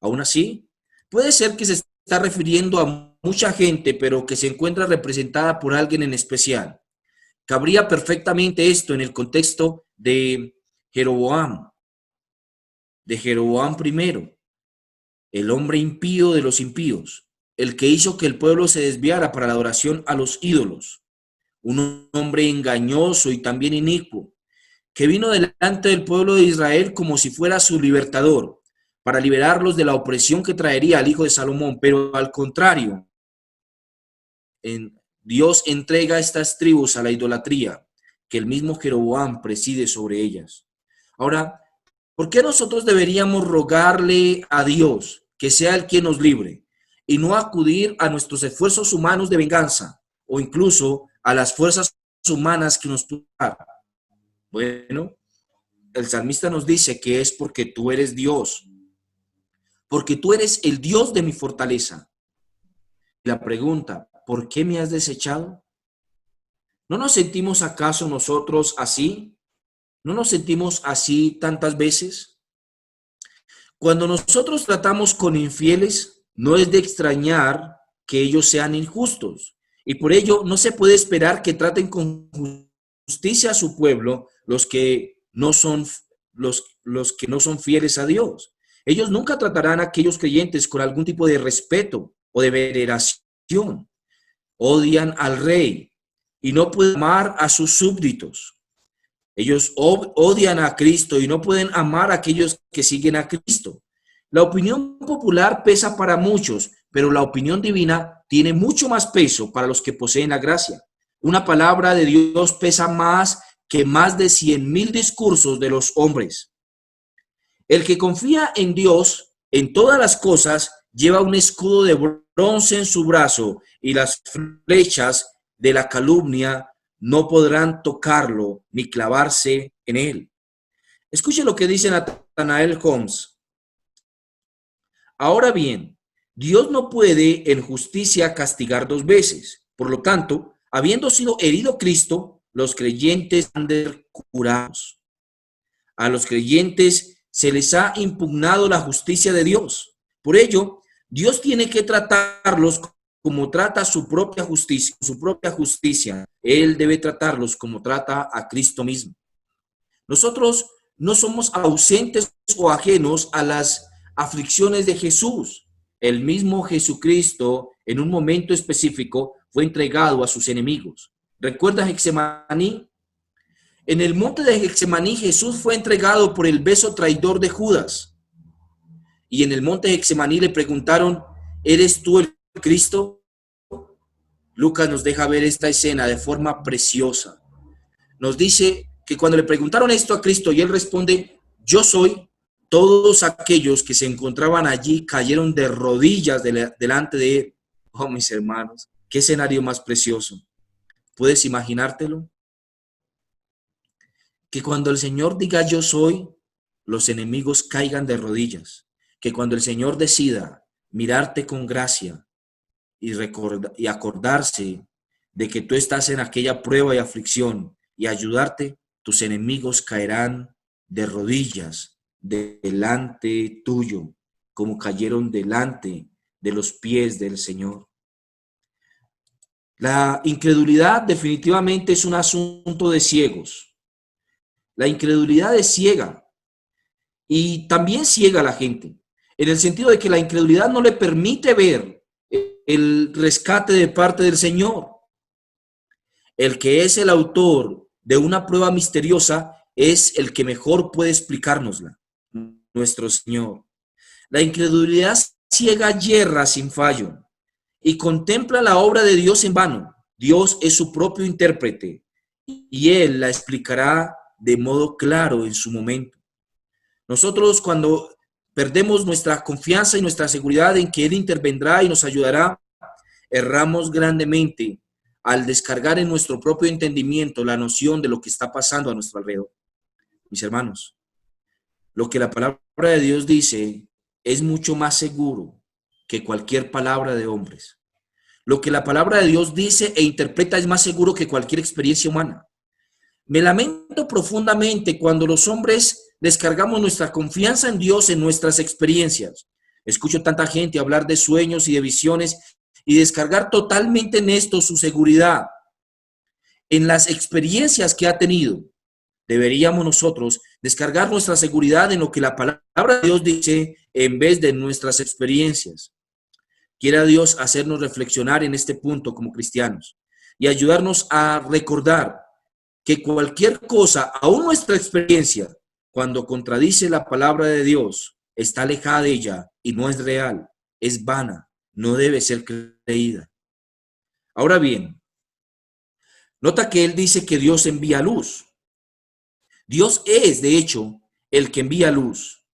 Aún así, puede ser que se está refiriendo a mucha gente, pero que se encuentra representada por alguien en especial. Cabría perfectamente esto en el contexto de Jeroboam I, el hombre impío de los impíos, el que hizo que el pueblo se desviara para la adoración a los ídolos, un hombre engañoso y también inicuo, que vino delante del pueblo de Israel como si fuera su libertador, para liberarlos de la opresión que traería al hijo de Salomón, pero al contrario, Dios entrega estas tribus a la idolatría, que el mismo Jeroboam preside sobre ellas. Ahora, ¿por qué nosotros deberíamos rogarle a Dios que sea el quien nos libre y no acudir a nuestros esfuerzos humanos de venganza o incluso a las fuerzas humanas que nos pueden dar? Bueno, el salmista nos dice que es porque tú eres Dios, porque tú eres el Dios de mi fortaleza. La pregunta, ¿por qué me has desechado? ¿No nos sentimos acaso nosotros así? ¿No nos sentimos así tantas veces? Cuando nosotros tratamos con infieles, no es de extrañar que ellos sean injustos, y por ello no se puede esperar que traten con justicia a su pueblo los que no son los que no son fieles a Dios. Ellos nunca tratarán a aquellos creyentes con algún tipo de respeto o de veneración. Odian al rey y no pueden amar a sus súbditos. Ellos odian a Cristo y no pueden amar a aquellos que siguen a Cristo. La opinión popular pesa para muchos, pero la opinión divina tiene mucho más peso para los que poseen la gracia. Una palabra de Dios pesa más que más de 100,000 discursos de los hombres. El que confía en Dios en todas las cosas lleva un escudo de bronce en su brazo y las flechas de la calumnia no podrán tocarlo ni clavarse en él. Escuche lo que dice Nathanael Holmes. Ahora bien, Dios no puede en justicia castigar dos veces. Por lo tanto, habiendo sido herido Cristo, los creyentes han de ser curados. A los creyentes se les ha impugnado la justicia de Dios. Por ello, Dios tiene que tratarlos como trata su propia justicia. Él debe tratarlos como trata a Cristo mismo. Nosotros no somos ausentes o ajenos a las aflicciones de Jesús. El mismo Jesucristo, en un momento específico, fue entregado a sus enemigos. ¿Recuerdas Getsemaní? En el monte de Getsemaní, Jesús fue entregado por el beso traidor de Judas. Y en el monte de Getsemaní le preguntaron, ¿eres tú el Cristo? Lucas nos deja ver esta escena de forma preciosa. Nos dice que cuando le preguntaron esto a Cristo y él responde, yo soy, todos aquellos que se encontraban allí cayeron de rodillas delante de él. Oh, mis hermanos, qué escenario más precioso. ¿Puedes imaginártelo? Que cuando el Señor diga yo soy, los enemigos caigan de rodillas. Que cuando el Señor decida mirarte con gracia y acordarse de que tú estás en aquella prueba y aflicción y ayudarte, tus enemigos caerán de rodillas delante tuyo, como cayeron delante de los pies del Señor. La incredulidad definitivamente es un asunto de ciegos. La incredulidad es ciega y también ciega a la gente, en el sentido de que la incredulidad no le permite ver el rescate de parte del Señor. El que es el autor de una prueba misteriosa es el que mejor puede explicárnosla, nuestro Señor. La incredulidad ciega yerra sin fallo y contempla la obra de Dios en vano. Dios es su propio intérprete y Él la explicará de modo claro en su momento. Nosotros, cuando perdemos nuestra confianza y nuestra seguridad en que Él intervendrá y nos ayudará, erramos grandemente al descargar en nuestro propio entendimiento la noción de lo que está pasando a nuestro alrededor. Mis hermanos, lo que la palabra de Dios dice es mucho más seguro que cualquier palabra de hombres. Lo que la palabra de Dios dice e interpreta es más seguro que cualquier experiencia humana. Me lamento profundamente cuando los hombres descargamos nuestra confianza en Dios en nuestras experiencias. Escucho tanta gente hablar de sueños y de visiones y descargar totalmente en esto su seguridad en las experiencias que ha tenido. Deberíamos nosotros descargar nuestra seguridad en lo que la palabra de Dios dice en vez de nuestras experiencias. Quiera Dios hacernos reflexionar en este punto como cristianos y ayudarnos a recordar que cualquier cosa, aún nuestra experiencia, cuando contradice la palabra de Dios, está alejada de ella y no es real, es vana, no debe ser creída. Ahora bien, nota que él dice que Dios envía luz. Dios es, de hecho, el que envía luz.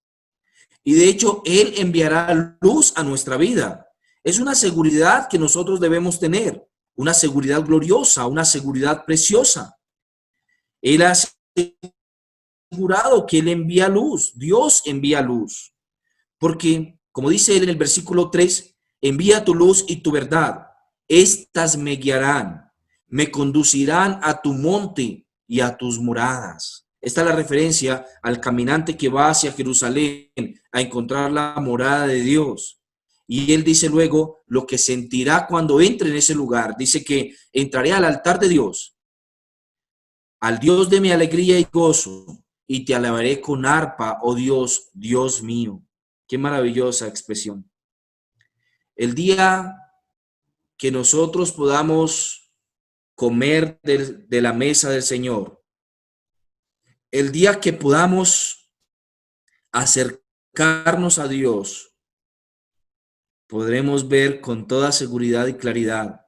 Y de hecho, Él enviará luz a nuestra vida. Es una seguridad que nosotros debemos tener, una seguridad gloriosa, una seguridad preciosa. Él ha asegurado que Él envía luz, Dios envía luz. Porque, como dice Él en el versículo 3, envía tu luz y tu verdad. Estas me guiarán, me conducirán a tu monte y a tus moradas. Esta es la referencia al caminante que va hacia Jerusalén a encontrar la morada de Dios. Y él dice luego lo que sentirá cuando entre en ese lugar. Dice que entraré al altar de Dios, al Dios de mi alegría y gozo, y te alabaré con arpa, oh Dios, Dios mío. Qué maravillosa expresión. El día que nosotros podamos comer de la mesa del Señor, el día que podamos acercarnos a Dios, podremos ver con toda seguridad y claridad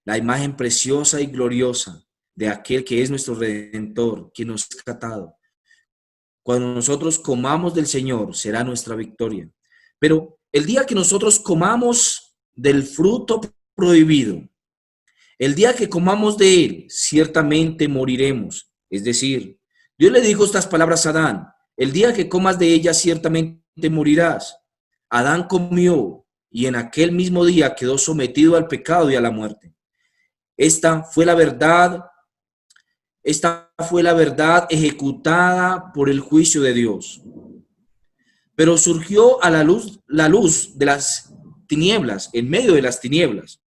la imagen preciosa y gloriosa de aquel que es nuestro Redentor, que nos ha rescatado. Cuando nosotros comamos del Señor, será nuestra victoria. Pero el día que nosotros comamos del fruto prohibido, el día que comamos de él, ciertamente moriremos. Es decir, Dios le dijo estas palabras a Adán: el día que comas de ella, ciertamente morirás. Adán comió y en aquel mismo día quedó sometido al pecado y a la muerte. Esta fue la verdad ejecutada por el juicio de Dios. Pero surgió a la luz de las tinieblas, en medio de las tinieblas.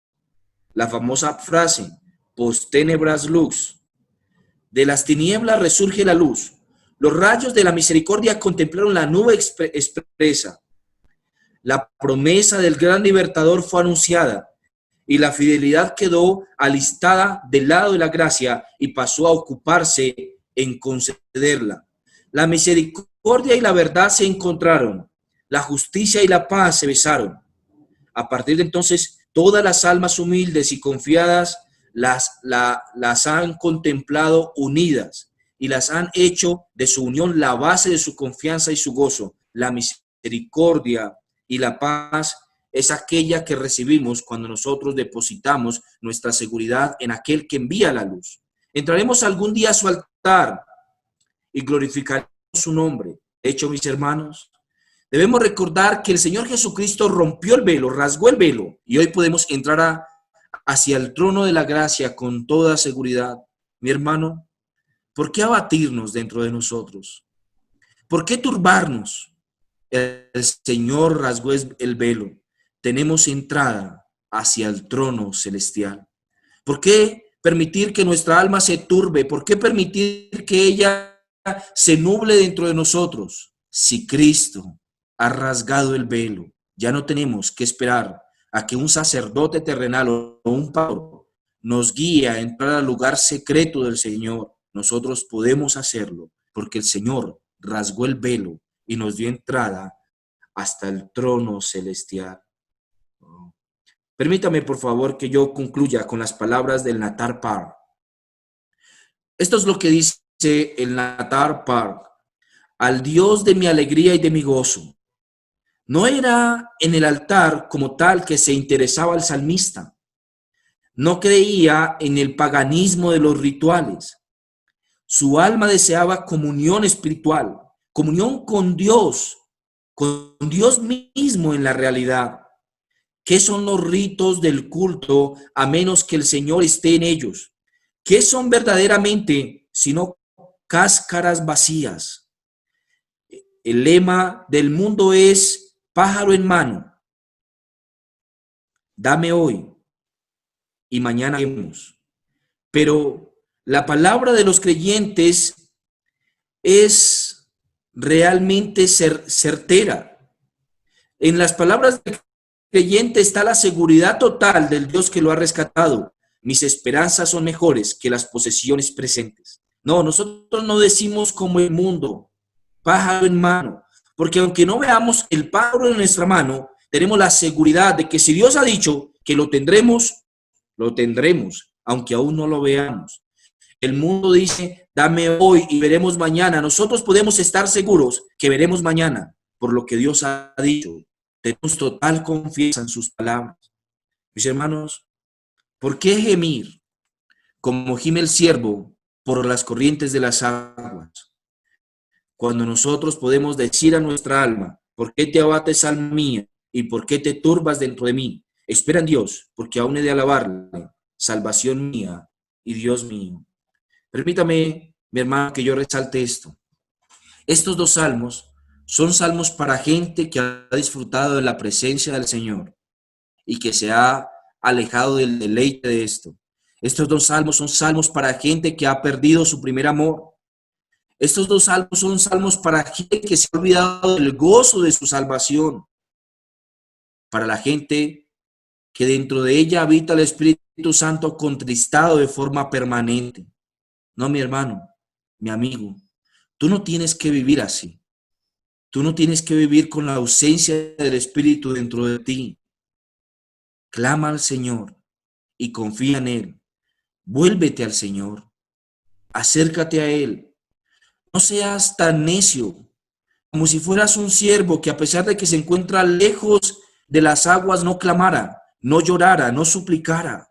La famosa frase, post tenebras lux. De las tinieblas resurge la luz. Los rayos de la misericordia contemplaron la nube expresa. La promesa del gran libertador fue anunciada y la fidelidad quedó alistada del lado de la gracia y pasó a ocuparse en concederla. La misericordia y la verdad se encontraron. La justicia y la paz se besaron. A partir de entonces, todas las almas humildes y confiadas las han contemplado unidas y las han hecho de su unión la base de su confianza y su gozo. La misericordia y la paz es aquella que recibimos cuando nosotros depositamos nuestra seguridad en aquel que envía la luz. Entraremos algún día a su altar y glorificaremos su nombre. De hecho, mis hermanos, debemos recordar que el Señor Jesucristo rompió el velo, rasgó el velo, y hoy podemos entrar hacia el trono de la gracia con toda seguridad. Mi hermano, ¿Por qué abatirnos dentro de nosotros? ¿Por qué turbarnos? El Señor rasgó el velo. Tenemos entrada hacia el trono celestial. ¿Por qué permitir que nuestra alma se turbe? ¿Por qué permitir que ella se nuble dentro de nosotros? Si Cristo ha rasgado el velo, ya no tenemos que esperar a que un sacerdote terrenal o un pastor nos guíe a entrar al lugar secreto del Señor. Nosotros podemos hacerlo porque el Señor rasgó el velo y nos dio entrada hasta el trono celestial. Permítame, por favor, que yo concluya con las palabras del Natar Park. Esto es lo que dice el Natar Park. Al Dios de mi alegría y de mi gozo. No era en el altar como tal que se interesaba el salmista. No creía en el paganismo de los rituales. Su alma deseaba comunión espiritual, comunión con Dios mismo en la realidad. ¿Qué son los ritos del culto a menos que el Señor esté en ellos? ¿Qué son verdaderamente sino cáscaras vacías? El lema del mundo es pájaro en mano. Dame hoy y mañana vemos. Pero la palabra de los creyentes es realmente certera. En las palabras del creyente está la seguridad total del Dios que lo ha rescatado. Mis esperanzas son mejores que las posesiones presentes. No, nosotros no decimos como el mundo, pájaro en mano, porque aunque no veamos el pájaro en nuestra mano, tenemos la seguridad de que si Dios ha dicho que lo tendremos, aunque aún no lo veamos. El mundo dice, dame hoy y veremos mañana. Nosotros podemos estar seguros que veremos mañana por lo que Dios ha dicho. Tenemos total confianza en sus palabras. Mis hermanos, ¿por qué gemir como gime el siervo por las corrientes de las aguas? Cuando nosotros podemos decir a nuestra alma, ¿por qué te abates, alma mía? ¿Y por qué te turbas dentro de mí? Espera en Dios, porque aún he de alabarle, salvación mía y Dios mío. Permítame, mi hermano, que yo resalte esto. Estos dos salmos son salmos para gente que ha disfrutado de la presencia del Señor y que se ha alejado del deleite de esto. Estos dos salmos son salmos para gente que ha perdido su primer amor. Estos dos salmos son salmos para gente que se ha olvidado del gozo de su salvación. Para la gente que dentro de ella habita el Espíritu Santo contristado de forma permanente. No, mi hermano, mi amigo, tú no tienes que vivir así. Tú no tienes que vivir con la ausencia del Espíritu dentro de ti. Clama al Señor y confía en Él. Vuélvete al Señor. Acércate a Él. No seas tan necio, como si fueras un siervo que a pesar de que se encuentra lejos de las aguas no clamara, no llorara, no suplicara.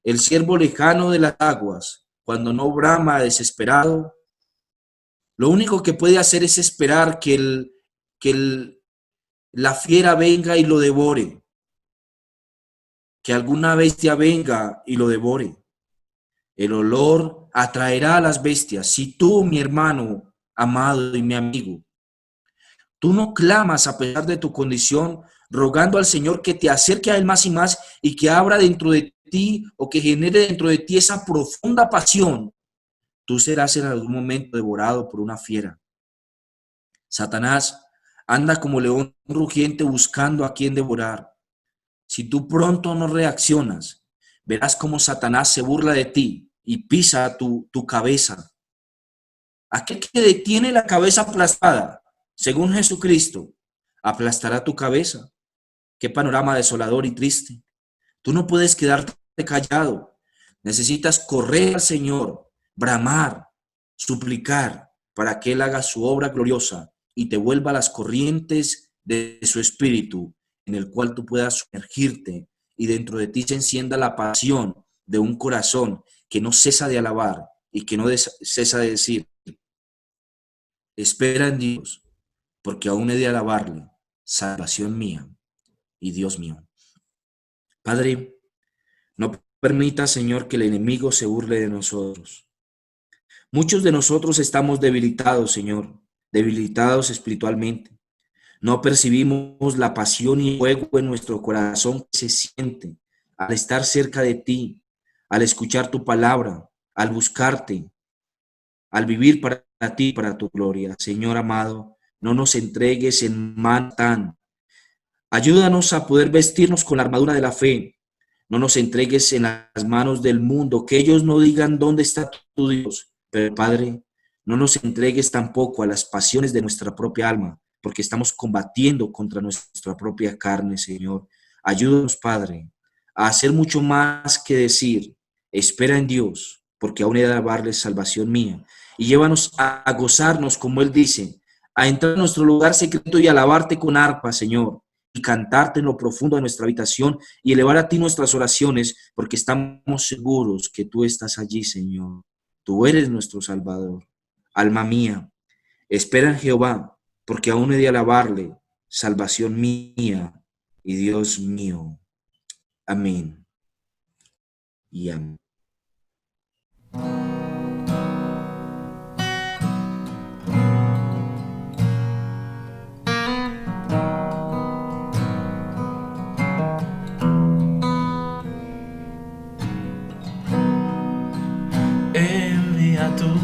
El siervo lejano de las aguas, cuando no brama desesperado, lo único que puede hacer es esperar que la fiera venga y lo devore, que alguna bestia venga y lo devore. El olor atraerá a las bestias. Si tú, mi hermano amado y mi amigo, tú no clamas a pesar de tu condición, rogando al Señor que te acerque a Él más y más y que abra dentro de ti o que genere dentro de ti esa profunda pasión, tú serás en algún momento devorado por una fiera. Satanás anda como león rugiente buscando a quien devorar. Si tú pronto no reaccionas, verás cómo Satanás se burla de ti y pisa tu cabeza. Aquel que tiene la cabeza aplastada, según Jesucristo, aplastará tu cabeza. Qué panorama desolador y triste. Tú no puedes quedarte callado. Necesitas correr al Señor, bramar, suplicar para que Él haga su obra gloriosa y te vuelva a las corrientes de su espíritu, en el cual tú puedas sumergirte y dentro de ti se encienda la pasión de un corazón que no cesa de alabar y que no cesa de decir, espera en Dios, porque aún he de alabarle, salvación mía y Dios mío. Padre, no permita, Señor, que el enemigo se burle de nosotros. Muchos de nosotros estamos debilitados, Señor, debilitados espiritualmente. No percibimos la pasión y el fuego en nuestro corazón que se siente al estar cerca de ti, al escuchar tu palabra, al buscarte, al vivir para ti, para tu gloria. Señor amado, no nos entregues en manos tan. Ayúdanos a poder vestirnos con la armadura de la fe. No nos entregues en las manos del mundo, que ellos no digan dónde está tu Dios. Pero Padre, no nos entregues tampoco a las pasiones de nuestra propia alma, porque estamos combatiendo contra nuestra propia carne, Señor. Ayúdanos, Padre, a hacer mucho más que decir, espera en Dios, porque aún he de darle salvación mía. Y llévanos a gozarnos, como Él dice, a entrar a nuestro lugar secreto y alabarte con arpa, Señor, y cantarte en lo profundo de nuestra habitación y elevar a ti nuestras oraciones, porque estamos seguros que tú estás allí, Señor. Tú eres nuestro Salvador. Alma mía, espera en Jehová, porque aún he de alabarle, salvación mía y Dios mío. Amén y amén. Envía tu luz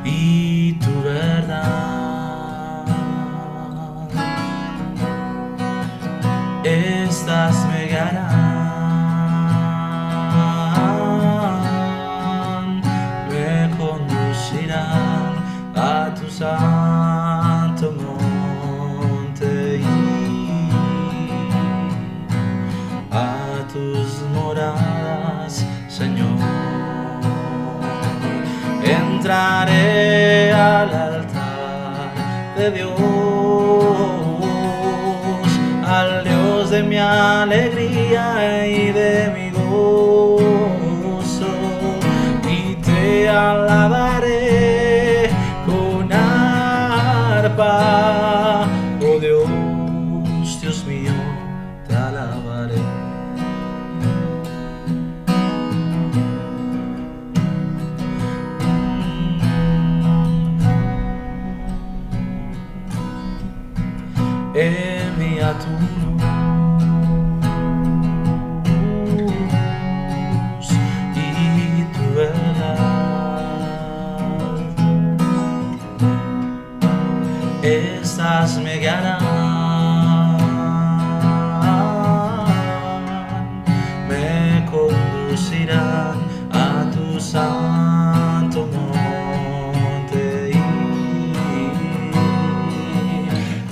y tu verdad. Estas me guiarán, me conducirán a tu santo monte y a tus moradas, Señor. Entraré al altar de Dios, al Dios de mi alegría y de mi gozo, y te alabaré con arpa, oh Dios, Dios mío, te alabaré. Envía tu luz y tu verdad. Estas me guiarán, me conducirán a tu santo monte y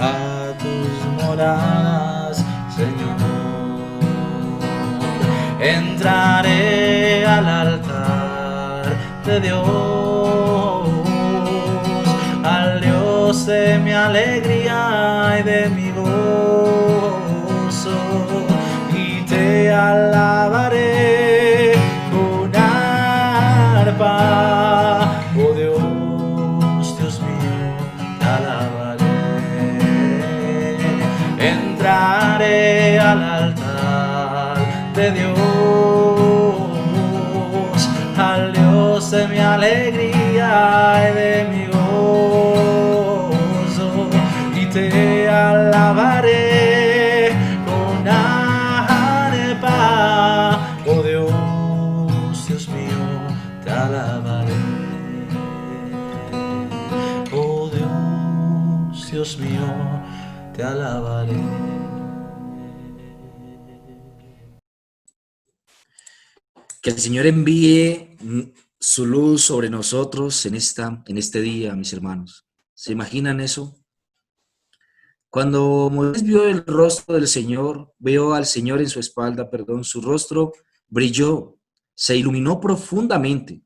a tus moradas, Señor. Entraré al altar de Dios, al Dios de mi alegría y de mi gozo, y te alabaré con arpa, oh Dios, Dios mío, te alabaré. Entraré al altar de Dios, al Dios de mi alegría y de mi gozo, y te alabaré con arpa, oh Dios, Dios mío, te alabaré. Oh Dios, Dios mío, te alabaré. Que el Señor envíe su luz sobre nosotros en este día, mis hermanos. ¿Se imaginan eso? Cuando Moisés vio el rostro del Señor, vio al Señor en su espalda, perdón, su rostro brilló, se iluminó profundamente.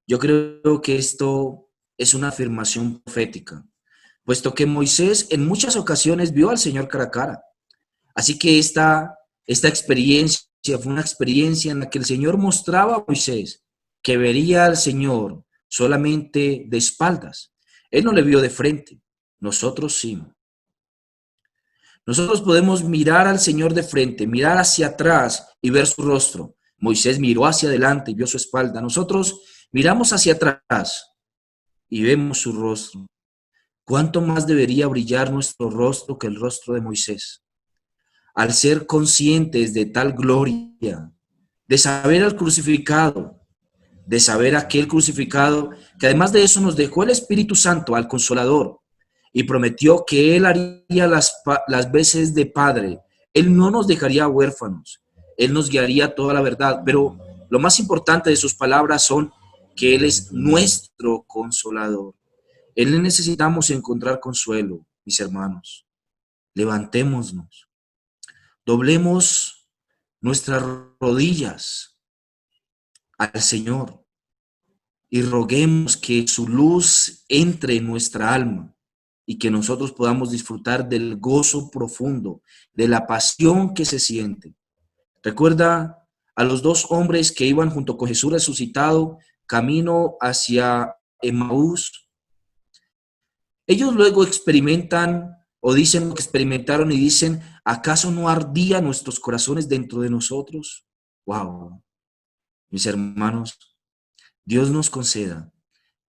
Yo creo que esto es una afirmación profética, puesto que Moisés en muchas ocasiones vio al Señor cara a cara. Así que esta experiencia fue una experiencia en la que el Señor mostraba a Moisés que vería al Señor solamente de espaldas. Él no le vio de frente, nosotros sí. Nosotros podemos mirar al Señor de frente, mirar hacia atrás y ver su rostro, Moisés miró hacia adelante y vio su espalda. Nosotros miramos hacia atrás y vemos su rostro. ¿Cuánto más debería brillar nuestro rostro que el rostro de Moisés? Al ser conscientes de tal gloria, de saber al crucificado, de saber aquel crucificado, que además de eso nos dejó el Espíritu Santo al Consolador y prometió que Él haría las veces de Padre. Él no nos dejaría huérfanos, Él nos guiaría a toda la verdad, pero lo más importante de sus palabras son que Él es nuestro Consolador. En Él necesitamos encontrar consuelo, mis hermanos. Levantémonos, doblemos nuestras rodillas al Señor y roguemos que su luz entre en nuestra alma y que nosotros podamos disfrutar del gozo profundo, de la pasión que se siente. Recuerda a los dos hombres que iban junto con Jesús resucitado, camino hacia Emaús. Ellos luego experimentan o dicen lo que experimentaron y dicen, ¿acaso no ardían nuestros corazones dentro de nosotros? Wow, mis hermanos, Dios nos conceda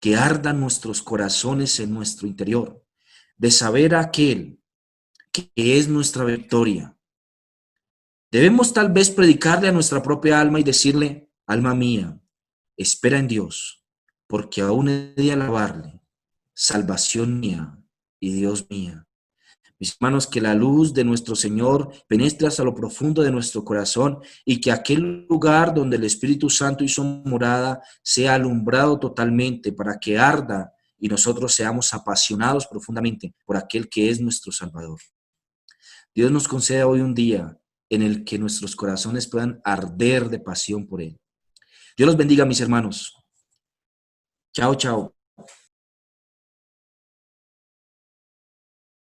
que ardan nuestros corazones en nuestro interior, de saber aquel que es nuestra victoria. Debemos tal vez predicarle a nuestra propia alma y decirle, alma mía, espera en Dios, porque aún he de alabarle, salvación mía y Dios mía. Mis hermanos, que la luz de nuestro Señor penetre hasta lo profundo de nuestro corazón y que aquel lugar donde el Espíritu Santo hizo morada sea alumbrado totalmente para que arda y nosotros seamos apasionados profundamente por aquel que es nuestro Salvador. Dios nos conceda hoy un día en el que nuestros corazones puedan arder de pasión por Él. Dios los bendiga, mis hermanos. Chao, chao.